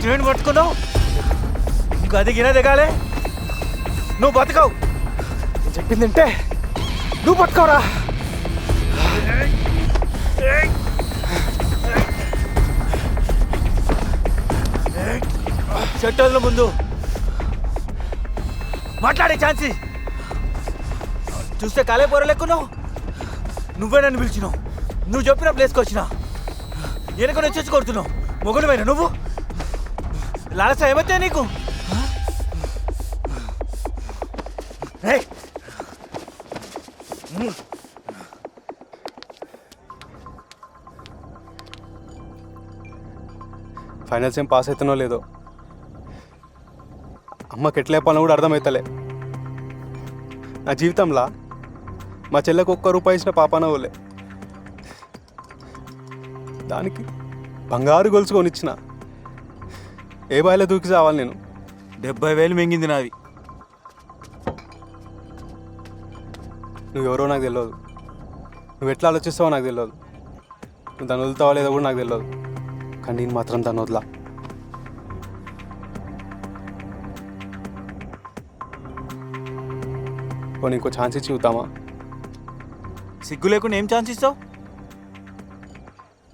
Train పట్టుకున్నావు, ఇంకా అది గిన దిగాలే. నువ్వు బతకవు. చెప్పిందంటే నువ్వు పట్టుకోరా. చెట్టోళ్ళ ముందు మాట్లాడే ఛాన్సీ చూస్తే కాలే పొరలెక్కున్నావు. నువ్వే నన్ను పిలిచినావు, నువ్వు చెప్పిన ప్లేస్కి వచ్చినా వెనుకొని వచ్చి కొడుతున్నావు. మొగుడువైనా నువ్వు లాలస ఏమొచ్చా నీకు? ఫైనల్స్ ఏం పాస్ అవుతున్నో లేదో, అమ్మకి ఎట్లా చెప్పాలని కూడా అర్థమవుతలే. నా జీవితంలో మా చెల్లెకు ₹1 ఇచ్చిన పాపాన ఓలే. దానికి బంగారు గొలుసు కొనిచ్చిన. ఏ బాయిలో దూకి చావాలి నేను. 70,000 మింగింది నావి. నువ్వెవరో నాకు తెలియదు, నువ్వు ఎట్లా ఆలోచిస్తావో నాకు తెలియదు, నువ్వు దాన్ని వదులుతావో లేదో కూడా నాకు తెలియదు. కానీ నేను మాత్రం దాన్ని వదలా. పోనీ ఇంకో ఛాన్స్ ఇచ్చి చూద్దామా? సిగ్గు లేకుండా ఏం ఛాన్స్ ఇస్తావు?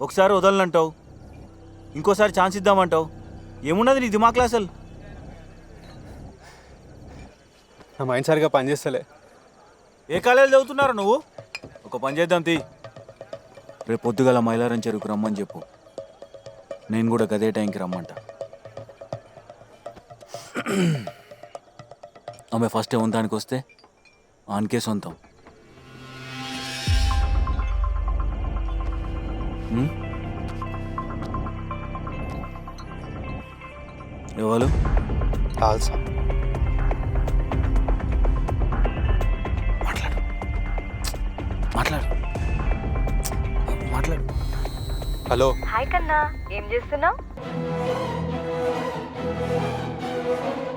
ఒకసారి వదలనంటావు, ఇంకోసారి ఛాన్స్ ఇద్దామంటావు. ఏమున్నది నీ దిమాక్లో అసలు? నా మైండ్ సరిగా పనిచేస్తలే. ఏ కాలేజీలో చదువుతున్నారా నువ్వు? ఒక పని చేద్దాం తీ, రేపు పొద్దుగల మైలారం చెరుకు రమ్మని చెప్పు. నేను కూడా గదే టైంకి రమ్మంట. ఆమె ఫస్ట్ ఏముందానికి వస్తే ఆన్కే సొంతం. ఎవరు? కాల్సా మాట్లాడు మాట్లాడు మాట్లాడు. హలో. హాయ్ కన్నా, ఏం చేస్తున్నావు?